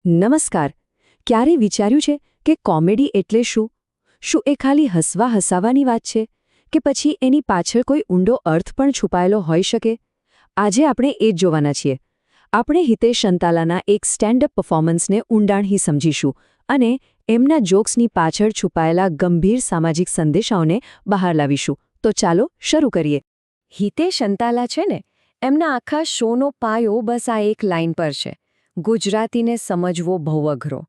નમસ્કાર. ક્યારે વિચાર્યું છે કે કોમેડી એટલે શું? શું એ ખાલી હસવાની વાત છે કે પછી એની પાછળ કોઈ ઊંડો અર્થ પણ છુપાયેલો હોઈ શકે? આજે આપણે એ જ જોવાના છીએ. આપણે હિતેશ અંતાલાના એક સ્ટેન્ડ-અપ પરફોર્મન્સને ઊંડાણથી સમજીશું અને એમના જોક્સની પાછળ છુપાયેલા ગંભીર સામાજિક સંદેશાઓને બહાર લાવીશું. તો ચાલો શરૂ કરીએ. હિતેશ અંતાલા છે ને, એમના આખા શોનો પાયો બસ આ એક લાઇન પર છે: ગુજરાતીને સમજવો બહુ અઘરો.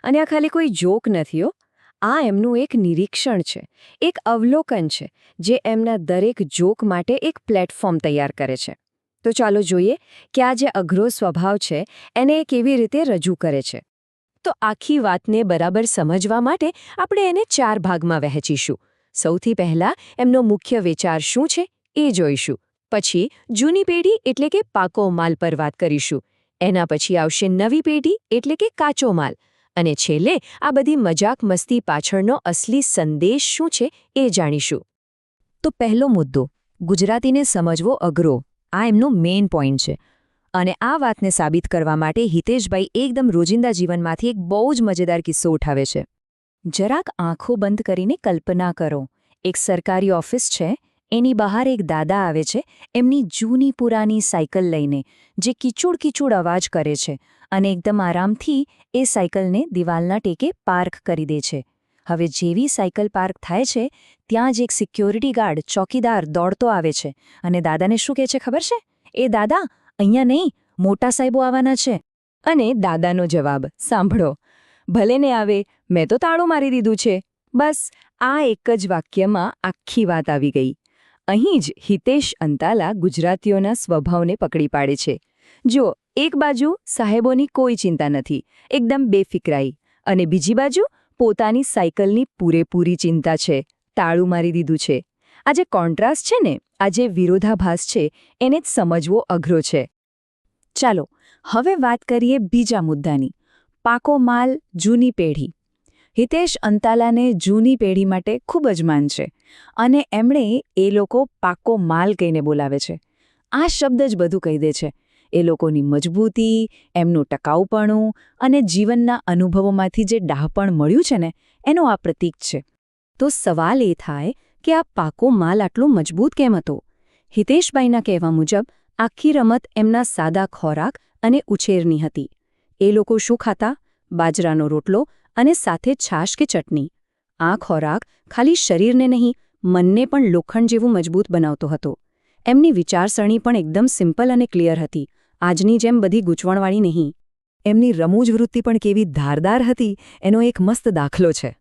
અને આ ખાલી કોઈ જોક નથી હો, આ એમનું એક નિરીક્ષણ છે, એક અવલોકન છે, જે એમના દરેક જોક માટે એક પ્લેટફોર્મ તૈયાર કરે છે. તો ચાલો જોઈએ કે આ જે અઘરો સ્વભાવ છે એને એ કેવી રીતે રજૂ કરે છે. તો આખી વાતને બરાબર સમજવા માટે આપણે એને 4 ભાગમાં વહેંચીશું. સૌથી પહેલાં એમનો મુખ્ય વિચાર શું છે એ જોઈશું. પછી જૂની પેઢી એટલે કે પાકો માલ પર વાત કરીશું. એના પછી આવશે નવી પેઢી એટલે કે કાચો માલ. અને છેલ્લે આ બધી મજાક મસ્તી પાછળનો અસલી સંદેશ શું છે એ જાણીશું. તો પહેલો મુદ્દો, ગુજરાતીને સમજવો અઘરો. આ એમનો મેઇન પોઈન્ટ છે. અને આ વાતને સાબિત કરવા માટે હિતેશભાઈ એકદમ રોજિંદા જીવનમાંથી એક બહુ જ મજેદાર કિસ્સો ઉઠાવે છે. જરાક આંખો બંધ કરીને કલ્પના કરો, એક સરકારી ઓફિસ છે, એની બહાર એક દાદા આવે છે, એમની જૂની પુરાની સાયકલ લઈને, જે કિચુડ અવાજ કરે છે, અને એકદમ આરામથી એ સાયકલને દિવાલના ટેકે પાર્ક કરી દે છે. હવે જેવી સાયકલ પાર્ક થાય છે, ત્યાં જ એક સિક્યોરિટી ગાર્ડ, ચોકીદાર, દોડતો આવે છે અને દાદાને શું કહે છે ખબર છે? એ દાદા, અહીંયા નહીં, મોટા સાહેબો આવવાના છે. અને દાદાનો જવાબ સાંભળો: ભલે ને આવે, મેં તો તાળું મારી દીધું છે. બસ આ એક જ વાક્યમાં આખી વાત આવી ગઈ. અહીં જ હિતેશ અંતાલા ગુજરાતીઓના સ્વભાવને પકડી પાડે છે. જો એક બાજુ સાહેબોની કોઈ ચિંતા નથી, એકદમ બેફિકરાઈ, અને બીજી બાજુ પોતાની સાયકલની પૂરેપૂરી ચિંતા છે, તાળું મારી દીધું છે. આ જે કોન્ટ્રાસ્ટ છે ને, આ જે વિરોધાભાસ છે, એને જ સમજવો અઘરો છે. ચાલો હવે વાત કરીએ બીજા મુદ્દાની: પાકો માલ, જૂની પેઢી. હિતેશ અંતાલાને જૂની પેઢી માટે ખૂબ જ માન છે, અને એમણે એ લોકો પાકો માલ કહીને બોલાવે છે. આ શબ્દ જ બધું કહી દે છે. એ લોકોની મજબૂતી, એમનું ટકાઉપણું અને જીવનના અનુભવોમાંથી જે ડાહપણ મળ્યું છે ને, એનો આ પ્રતીક છે. તો સવાલ એ થાય કે આ પાકો માલ આટલો મજબૂત કેમ હતો? હિતેશભાઈના કહેવા મુજબ આખી રમત એમના સાદા ખોરાક અને ઉછેરની હતી. એ લોકો શું ખાતા? બાજરાનો રોટલો અને સાથે છાશ કે ચટણી. આ ખોરાક ખાલી શરીરને નહીં, મનને પણ લોખંડ જેવું મજબૂત બનાવતો હતો. એમની વિચારસરણી પણ એકદમ સિમ્પલ અને ક્લિયર હતી, આજની જેમ બધી ગૂંચવણવાળી નહીં. એમની રમૂજ વૃત્તિ પણ કેવી ધારદાર હતી એનો એક મસ્ત દાખલો છે.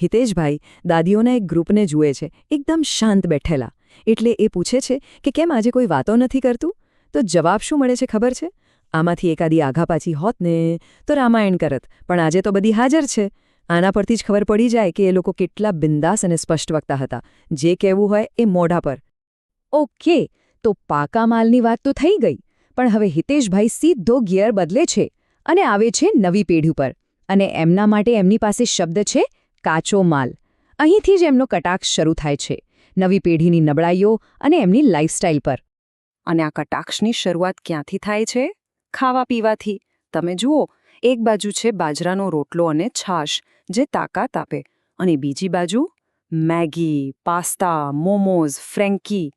હિતેશભાઈ દાદીઓના એક ગ્રુપને જુએ છે, એકદમ શાંત બેઠેલા. એટલે એ પૂછે છે કે કેમ આજે કોઈ વાતો નથી કરતું? તો જવાબ શું મળે છે ખબર છે? આમાંથી એકાદી આઘા પાછી હોત ને તો રામાયણ કરત, પણ આજે તો બધી હાજર છે. આના પરથી જ ખબર પડી જાય કે એ લોકો કેટલા બિંદાસ અને સ્પષ્ટ વક્તા હતા. જે કહેવું હોય એ મોઢા પર. ઓકે, તો પાકા માલની વાત તો થઈ ગઈ, પણ હવે હિતેશભાઈ સીધો ગિયર બદલે છે અને આવે છે નવી પેઢી પર. અને એમના માટે એમની પાસે શબ્દ છે કાચો માલ. અહીંથી જ એમનો કટાક્ષ શરૂ થાય છે, નવી પેઢીની નબળાઈઓ અને એમની લાઇફસ્ટાઇલ પર. અને આ કટાક્ષની શરૂઆત ક્યાંથી થાય છે? ખાવા પીવાથી. તમે જુઓ, એક બાજુ છે બાજરાનો રોટલો અને છાશ, જે તાકાત આપે, અને બીજી બાજુ મેગી, પાસ્તા, મોમોઝ, ફ્રેન્કી.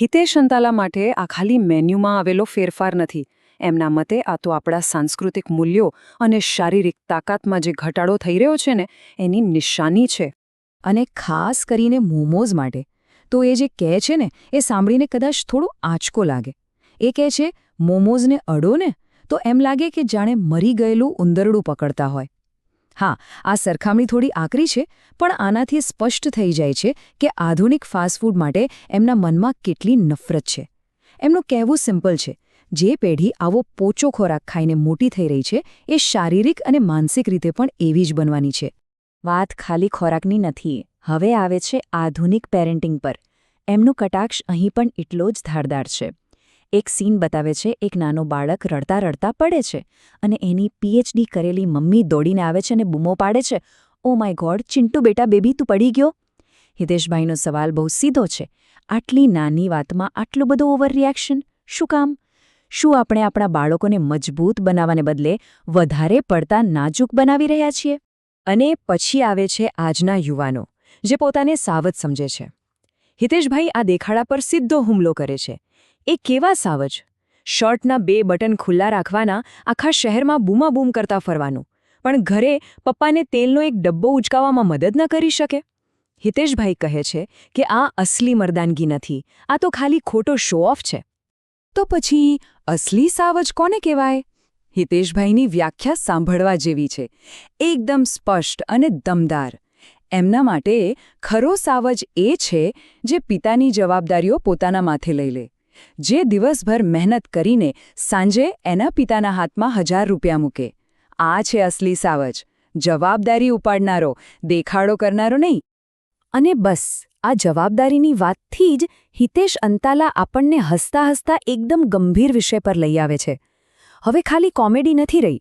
હિતેશ અંતાલા માટે આ ખાલી મેન્યુમાં આવેલો ફેરફાર નથી. એમના મતે આ તો આપણા સાંસ્કૃતિક મૂલ્યો અને શારીરિક તાકાતમાં જે ઘટાડો થઈ રહ્યો છે ને, એની નિશાની છે. અને ખાસ કરીને મોમોઝ માટે તો એ જે કહે છે ને, એ સાંભળીને કદાચ થોડો આંચકો લાગે. એ કહે છે, મોમોઝને અડો ને તો એમ લાગે કે જાણે મરી ગયેલું ઉંદરડું પકડતા હોય. હા, આ સરખામણી થોડી આકરી છે, પણ આનાથી સ્પષ્ટ થઈ જાય છે કે આધુનિક ફાસ્ટફૂડ માટે એમના મનમાં કેટલી નફરત છે. એમનું કહેવું સિમ્પલ છે: જે પેઢી આવો પોચો ખોરાક ખાઈને મોટી થઈ રહી છે, એ શારીરિક અને માનસિક રીતે પણ એવી જ બનવાની છે. વાત ખાલી ખોરાકની નથી. હવે આવે છે આધુનિક પેરેન્ટિંગ પર. એમનું કટાક્ષ અહીં પણ એટલો જ ધારદાર છે. એક સીન બતાવે છે, એક નાનો બાળક રડતા રડતા પડે છે અને એની પીએચડી કરેલી મમ્મી દોડીને આવે છે અને બૂમો પાડે છે, ઓ માય ગોડ, ચિંટુ બેટા, બેબી તું પડી ગયો. હિતેશભાઈનો સવાલ બહુ સીધો છે: આટલી નાની વાતમાં આટલું બધું ઓવર રિએક્શન શું કામ? શું આપણે આપણા બાળકોને મજબૂત બનાવવાને બદલે વધારે પડતા નાજુક બનાવી રહ્યા છીએ? અને પછી આવે છે આજના યુવાનો, જે પોતાને સાવજ સમજે છે. હિતેશભાઈ આ દેખાડા પર સીધો હુમલો કરે છે. એ કેવા સાવજ? શર્ટના 2 બટન ખુલ્લા રાખવાના, આખા શહેરમાં બૂમાબૂમ કરતા ફરવાનું, પણ ઘરે પપ્પાને તેલનો એક ડબ્બો ઉચકાવવામાં મદદ ન કરી શકે. હિતેશભાઈ કહે છે કે આ અસલી મર્દાનગી નથી, આ તો ખાલી ખોટો શો ઓફ છે. તો પછી અસલી સાવજ કોને કહેવાય? હિતેશભાઈની વ્યાખ્યા સાંભળવા જેવી છે, એકદમ સ્પષ્ટ અને દમદાર. એમના માટે ખરો સાવજ એ છે જે પિતાની જવાબદારીઓ પોતાના માથે લઈ લે, જે દિવસભર મહેનત કરીને સાંજે એના પિતાના હાથમાં 1000 રૂપિયા મૂકે. આ છે અસલી સાવજ, જવાબદારી ઉપાડનારો, દેખાડો કરનારો નહીં. અને બસ આ જવાબદારીની વાતથી જ હિતેશ અંતાલા આપણને હસતા હસતા એકદમ ગંભીર વિષય પર લઈ આવે છે. હવે ખાલી કોમેડી નથી રહી.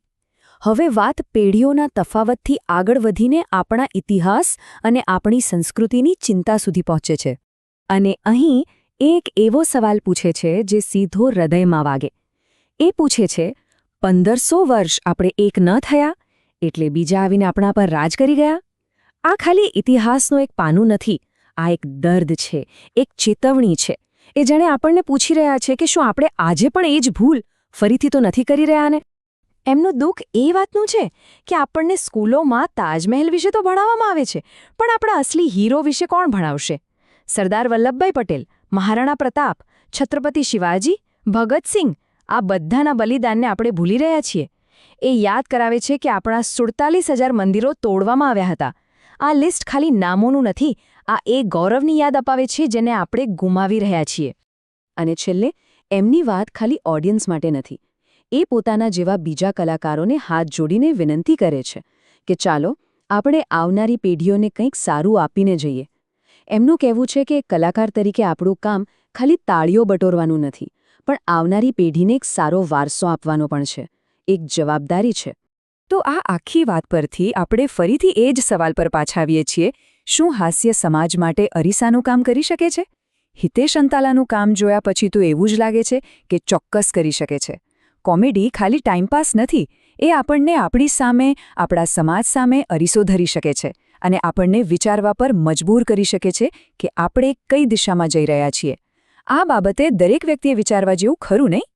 હવે વાત પેઢીઓના તફાવતથી આગળ વધીને આપણા ઇતિહાસ અને આપણી સંસ્કૃતિની ચિંતા સુધી પહોંચે છે. અને અહીં એક એવો સવાલ પૂછે છે જે સીધો હૃદયમાં વાગે. એ પૂછે છે, 1500 વર્ષ આપણે એક ન થયા એટલે બીજા આવીને આપણા પર રાજ કરી ગયા? આ ખાલી ઇતિહાસનું એક પાનું નથી, આ એક દર્દ છે, એક ચેતવણી છે. એ જાણે આપણને પૂછી રહ્યા છે કે શું આપણે આજે પણ એ જ ભૂલ ફરીથી તો નથી કરી રહ્યા ને? એમનું દુઃખ એ વાતનું છે કે આપણને સ્કૂલોમાં તાજમહેલ વિશે તો ભણાવવામાં આવે છે, પણ આપણા અસલી હીરો વિશે કોણ ભણાવશે? સરદાર વલ્લભભાઈ પટેલ, મહારાણા પ્રતાપ, છત્રપતિ શિવાજી, ભગતસિંહ, આ બધાના બલિદાનને આપણે ભૂલી રહ્યા છીએ. એ યાદ કરાવે છે કે આપણા 47,000 મંદિરો તોડવામાં આવ્યા હતા. આ લિસ્ટ ખાલી નામોનું નથી, આ એ ગૌરવની યાદ અપાવે છે જેને આપણે ગુમાવી રહ્યા છીએ. અને છેલ્લે એમની વાત ખાલી ઓડિયન્સ માટે નથી. એ પોતાના જેવા બીજા કલાકારોને હાથ જોડીને વિનંતી કરે છે કે ચાલો આપણે આવનારી પેઢીઓને કંઈક સારું આપીને જઈએ. એમનું કહેવું છે કે કલાકાર તરીકે આપણું કામ ખાલી તાળીઓ બટોરવાનું નથી, પણ આવનારી પેઢીને એક સારો વારસો આપવાનો પણ છે, એક જવાબદારી છે. તો આ આખી વાત પરથી આપણે ફરીથી એ જ સવાલ પર પાછા આવીએ છીએ, શું હાસ્ય સમાજ માટે અરીસાનું કામ કરી શકે છે? હિતેશ અંતાલાનું કામ જોયા પછી તો એવું જ લાગે છે કે ચોક્કસ કરી શકે છે. કોમેડી ખાલી ટાઈમપાસ નથી, એ આપણને આપણી સામે, આપણા સમાજ સામે અરીસો ધરી શકે છે અને આપણને વિચારવા પર મજબૂર કરી શકે છે કે આપણે કઈ દિશામાં જઈ રહ્યા છીએ. આ બાબતે દરેક વ્યક્તિએ વિચારવા જેવું ખરું નહીં?